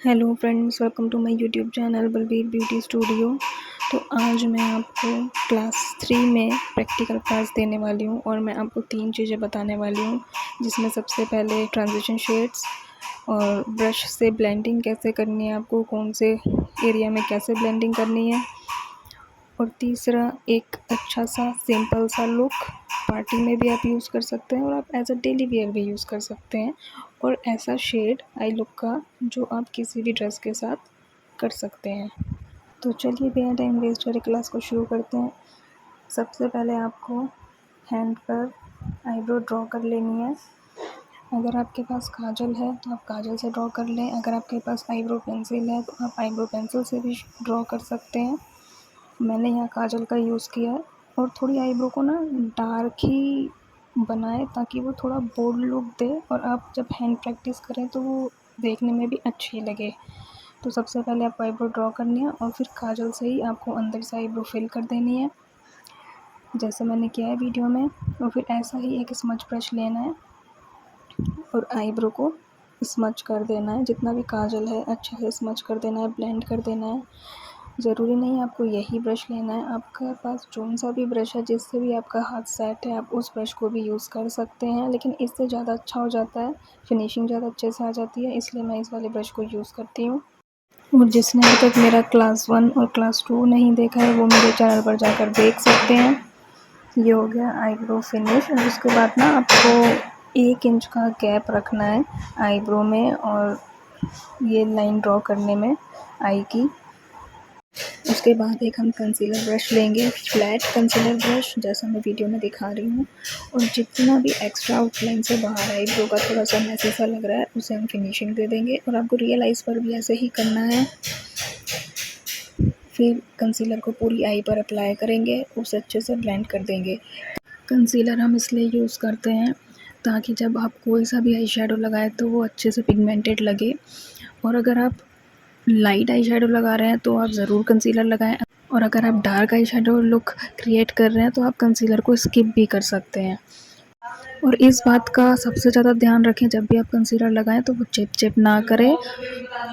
Hello friends, welcome to my YouTube channel Balbir beauty studio. तो आज मैं आपको क्लास 3 में प्रैक्टिकल क्लास देने वाली हूँ और मैं आपको 3 चीज़ें बताने वाली हूँ, जिसमें सबसे पहले ट्रांजिशन शेड्स और ब्रश से ब्लेंडिंग कैसे करनी है, आपको कौन से एरिया में कैसे ब्लेंडिंग करनी है, और तीसरा एक अच्छा सा सिंपल सा लुक पार्टी में भी आप यूज़ कर सकते हैं और आप एज अ डेली वेयर भी यूज़ कर सकते हैं, और ऐसा शेड आई लुक का जो आप किसी भी ड्रेस के साथ कर सकते हैं। तो चलिए बिना टाइम वेस्ट करे क्लास को शुरू करते हैं। सबसे पहले आपको हैंड पर आईब्रो ड्रॉ कर लेनी है। अगर आपके पास काजल है तो आप काजल से ड्रॉ कर लें, अगर आपके पास आईब्रो पेंसिल है तो आप आईब्रो पेंसिल से भी ड्रॉ कर सकते हैं। मैंने यहाँ काजल का यूज़ किया है और थोड़ी आईब्रो को ना डार्क ही बनाए ताकि वो थोड़ा बोल्ड लुक दे और आप जब हैंड प्रैक्टिस करें तो वो देखने में भी अच्छी लगे। तो सबसे पहले आपको आईब्रो ड्रॉ करनी है और फिर काजल से ही आपको अंदर से आईब्रो फिल कर देनी है, जैसे मैंने किया है वीडियो में। और फिर ऐसा ही एक स्मच ब्रश लेना है और आईब्रो को स्मच कर देना है, जितना भी काजल है अच्छे से स्मच कर देना है, ब्लेंड कर देना है। ज़रूरी नहीं आपको यही ब्रश लेना है, आपके पास जौन सा भी ब्रश है जिससे भी आपका हाथ सेट है आप उस ब्रश को भी यूज़ कर सकते हैं, लेकिन इससे ज़्यादा अच्छा हो जाता है, फिनिशिंग ज़्यादा अच्छे से आ जाती है, इसलिए मैं इस वाले ब्रश को यूज़ करती हूँ। और जिसने अभी तक मेरा क्लास 1 और क्लास 2 नहीं देखा है वो मेरे चैनल पर जाकर देख सकते हैं। ये हो गया आईब्रो फिनिश। और उसके बाद ना आपको 1 इंच का गैप रखना है आईब्रो में और ये लाइन ड्रॉ करने में आई की। उसके बाद एक हम कंसीलर ब्रश लेंगे, फ्लैट कंसीलर ब्रश जैसा मैं वीडियो में दिखा रही हूँ, और जितना भी एक्स्ट्रा आउटलाइन से बाहर आईब्रो का थोड़ा सा मैसी सा लग रहा है उसे हम फिनिशिंग दे देंगे। और आपको रियल आइज़ पर भी ऐसे ही करना है। फिर कंसीलर को पूरी आई पर अप्लाई करेंगे, उसे अच्छे से ब्लेंड कर देंगे। कंसीलर हम इसलिए यूज़ करते हैं ताकि जब आप कोई सा भी आई शेडो लगाए तो वो अच्छे से पिगमेंटेड लगे। और अगर आप लाइट आई शेडो लगा रहे हैं तो आप ज़रूर कंसीलर लगाएं, और अगर आप dark eye shadow look create कर रहे हैं तो आप कंसीलर को स्किप भी कर सकते हैं। और इस बात का सबसे ज़्यादा ध्यान रखें, जब भी आप कंसीलर लगाएं तो वो चिप चिप ना करे,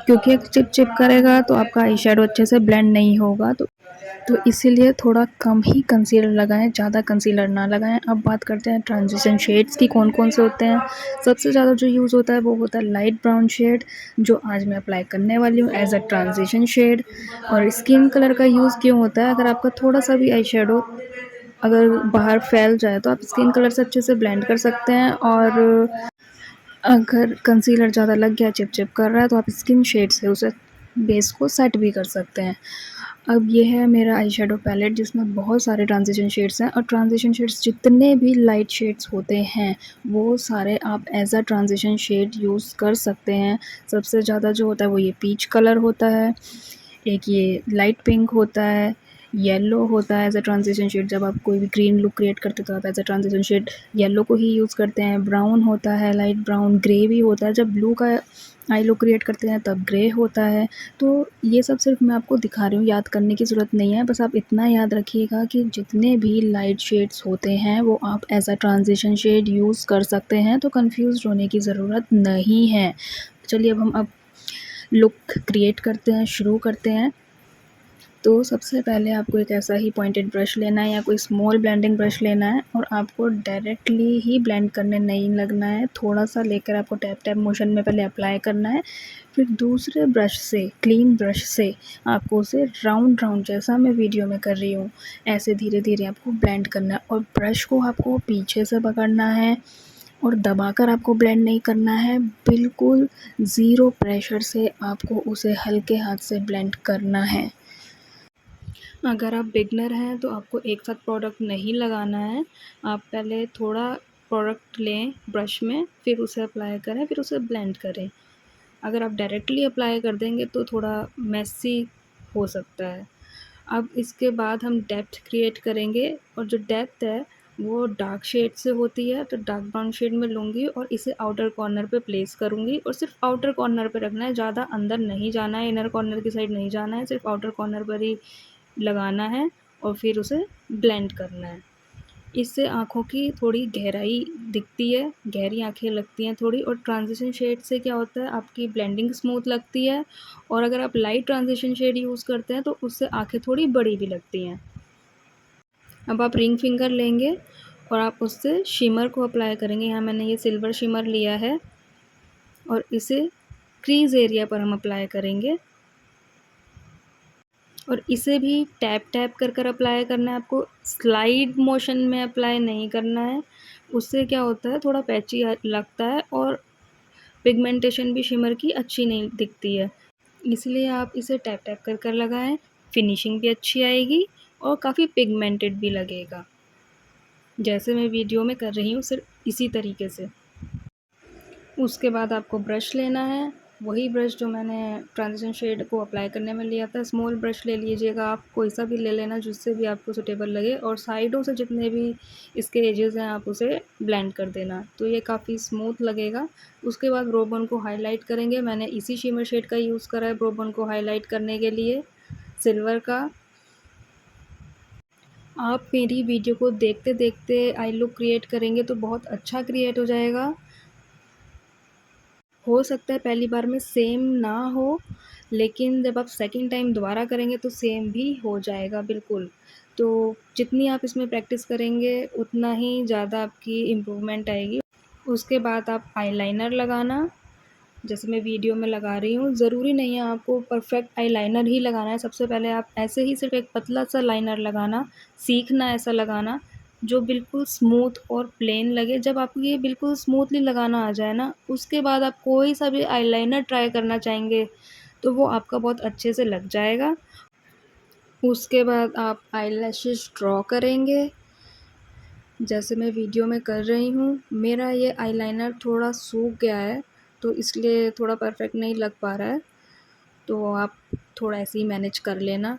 क्योंकि अगर चिप चिप करेगा तो आपका आई शेडो अच्छे से ब्लेंड नहीं होगा। तो इसीलिए थोड़ा कम ही कंसीलर लगाएं, ज़्यादा कंसीलर ना लगाएं। अब बात करते हैं ट्रांजिशन शेड्स की, कौन कौन से होते हैं। सबसे ज़्यादा जो यूज़ होता है वो होता है लाइट ब्राउन शेड, जो आज मैं अप्लाई करने वाली हूँ एज अ ट्रांजिशन शेड। और स्किन कलर का यूज़ क्यों होता है, अगर आपका थोड़ा सा भी आई शेडो अगर बाहर फैल जाए तो आप स्किन कलर से अच्छे से ब्लेंड कर सकते हैं, और अगर कंसीलर ज़्यादा लग गया, चिप चिप कर रहा है, तो आप स्किन शेड से उसे बेस को सेट भी कर सकते हैं। अब ये है मेरा आई शेडो पैलेट जिसमें बहुत सारे ट्रांजिशन शेड्स हैं, और ट्रांजिशन शेड्स जितने भी लाइट शेड्स होते हैं वो सारे आप as a transition shade use कर सकते हैं। सबसे ज़्यादा जो होता है वो ये पीच कलर होता है, एक ये लाइट पिंक होता है, येलो होता है एज अ ट्रांजिशन शेड, जब आप कोई भी ग्रीन लुक क्रिएट करते तो आप as a transition shade yellow को ही यूज़ करते हैं। ब्राउन होता है, लाइट ब्राउन, ग्रे भी होता है, जब ब्लू का आई लुक क्रिएट करते हैं तब ग्रे होता है। तो ये सब सिर्फ मैं आपको दिखा रही हूँ, याद करने की ज़रूरत नहीं है, बस आप इतना याद रखिएगा कि जितने भी लाइट शेड्स होते हैं वो आप as a transition shade use कर सकते हैं, तो कंफ्यूज होने की ज़रूरत नहीं है। चलिए अब हम लुक क्रिएट करते हैं, शुरू करते हैं। तो सबसे पहले आपको एक ऐसा ही पॉइंटेड ब्रश लेना है या कोई स्मॉल ब्लेंडिंग ब्रश लेना है, और आपको डायरेक्टली ही ब्लेंड करने नहीं लगना है, थोड़ा सा लेकर आपको टैप टैप मोशन में पहले अप्लाई करना है। फिर दूसरे ब्रश से, क्लीन ब्रश से आपको उसे राउंड राउंड, जैसा मैं वीडियो में कर रही हूँ ऐसे धीरे धीरे आपको ब्लेंड करना है। और ब्रश को आपको पीछे से पकड़ना है और दबाकर आपको ब्लेंड नहीं करना है, बिल्कुल ज़ीरो प्रेशर से आपको उसे हल्के हाथ से ब्लेंड करना है। अगर आप बिगनर हैं तो आपको एक साथ प्रोडक्ट नहीं लगाना है, आप पहले थोड़ा प्रोडक्ट लें ब्रश में, फिर उसे अप्लाई करें, फिर उसे ब्लेंड करें। अगर आप डायरेक्टली अप्लाई कर देंगे तो थोड़ा मेसी हो सकता है। अब इसके बाद हम डेप्थ क्रिएट करेंगे, और जो डेप्थ है वो डार्क शेड से होती है, तो डार्क ब्राउन शेड में लूँगी और इसे आउटर कॉर्नर पे प्लेस करूँगी, और सिर्फ आउटर कॉर्नर पे रखना है, ज़्यादा अंदर नहीं जाना है, इनर कॉर्नर की साइड नहीं जाना है, सिर्फ आउटर कॉर्नर पर ही लगाना है और फिर उसे ब्लेंड करना है। इससे आँखों की थोड़ी गहराई दिखती है, गहरी आँखें लगती हैं थोड़ी, और ट्रांज़िशन शेड से क्या होता है आपकी ब्लेंडिंग स्मूथ लगती है, और अगर आप लाइट ट्रांज़िशन शेड यूज़ करते हैं तो उससे आँखें थोड़ी बड़ी भी लगती हैं। अब आप रिंग फिंगर लेंगे और आप उससे शिमर को अप्लाई करेंगे। यहाँ मैंने ये सिल्वर शिमर लिया है और इसे क्रीज़ एरिया पर हम अप्लाई करेंगे, और इसे भी टैप टैप कर कर अप्लाई करना है आपको, स्लाइड मोशन में अप्लाई नहीं करना है। उससे क्या होता है थोड़ा पैची लगता है और पिगमेंटेशन भी शिमर की अच्छी नहीं दिखती है। इसलिए आप इसे टैप टैप कर कर लगाएं, फिनिशिंग भी अच्छी आएगी और काफ़ी पिगमेंटेड भी लगेगा, जैसे मैं वीडियो में कर रही हूँ सिर्फ इसी तरीके से। उसके बाद आपको ब्रश लेना है, वही ब्रश जो मैंने ट्रांजिशन शेड को अप्लाई करने में लिया था। स्मॉल ब्रश ले लीजिएगा आप, कोई सा भी ले लेना जिससे भी आपको सूटेबल लगे, और साइडों से जितने भी इसके एजेस हैं आप उसे ब्लेंड कर देना, तो ये काफ़ी स्मूथ लगेगा। उसके बाद ब्रो बोन को हाईलाइट करेंगे। मैंने इसी शिमर शेड का यूज़ करा है ब्रो बोन को हाईलाइट करने के लिए, सिल्वर का। आप मेरी वीडियो को देखते देखते आई लुक क्रिएट करेंगे तो बहुत अच्छा क्रिएट हो जाएगा। हो सकता है पहली बार में सेम ना हो, लेकिन जब आप सेकंड टाइम दोबारा करेंगे तो सेम भी हो जाएगा बिल्कुल। तो जितनी आप इसमें प्रैक्टिस करेंगे उतना ही ज़्यादा आपकी इम्प्रूवमेंट आएगी। उसके बाद आप आईलाइनर लगाना, जैसे मैं वीडियो में लगा रही हूँ। ज़रूरी नहीं है आपको परफेक्ट आईलाइनर ही लगाना है। सबसे पहले आप ऐसे ही सिर्फ एक पतला सा लाइनर लगाना, सीखना ऐसा लगाना जो बिल्कुल स्मूथ और प्लेन लगे। जब आपको ये बिल्कुल स्मूथली लगाना आ जाए ना, उसके बाद आप कोई सा भी आईलाइनर ट्राई करना चाहेंगे तो वो आपका बहुत अच्छे से लग जाएगा। उसके बाद आप आईलैशेस ड्रॉ करेंगे, जैसे मैं वीडियो में कर रही हूँ। मेरा ये आईलाइनर थोड़ा सूख गया है तो इसलिए थोड़ा परफेक्ट नहीं लग पा रहा है, तो आप थोड़ा ऐसे ही मैनेज कर लेना।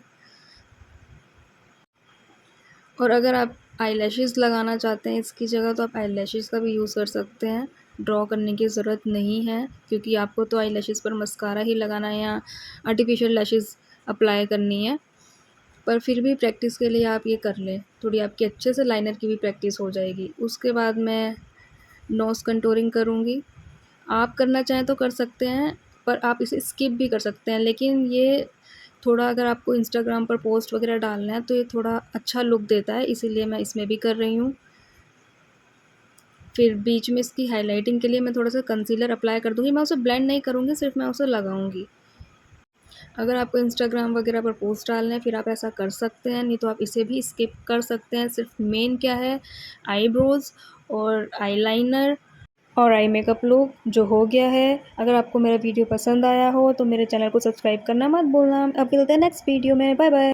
और अगर आप आईलैशेस लगाना चाहते हैं इसकी जगह तो आप आईलैशेस का भी यूज़ कर सकते हैं, ड्रॉ करने की ज़रूरत नहीं है, क्योंकि आपको तो आईलैशेस पर मस्कारा ही लगाना है या आर्टिफिशियल लैशेस अप्लाई करनी है। पर फिर भी प्रैक्टिस के लिए आप ये कर लें, थोड़ी आपकी अच्छे से लाइनर की भी प्रैक्टिस हो जाएगी। उसके बाद मैं नोज़ कंटूरिंग करूँगी। आप करना चाहें तो कर सकते हैं, पर आप इसे स्किप भी कर सकते हैं, लेकिन ये थोड़ा अगर आपको इंस्टाग्राम पर पोस्ट वगैरह डालना है तो ये थोड़ा अच्छा लुक देता है, इसीलिए मैं इसमें भी कर रही हूँ। फिर बीच में इसकी हाइलाइटिंग के लिए मैं थोड़ा सा कंसीलर अप्लाई कर दूँगी। मैं उसे ब्लेंड नहीं करूँगी, सिर्फ मैं उसे लगाऊँगी। अगर आपको इंस्टाग्राम वगैरह पर पोस्ट डालना है फिर आप ऐसा कर सकते हैं, नहीं तो आप इसे भी स्किप कर सकते हैं। सिर्फ मेन क्या है, आईब्रोज़ और आईलाइनर और आई मेकअप लुक जो हो गया है। अगर आपको मेरा वीडियो पसंद आया हो तो मेरे चैनल को सब्सक्राइब करना मत भूलना। अब मिलते हैं नेक्स्ट वीडियो में। Bye bye.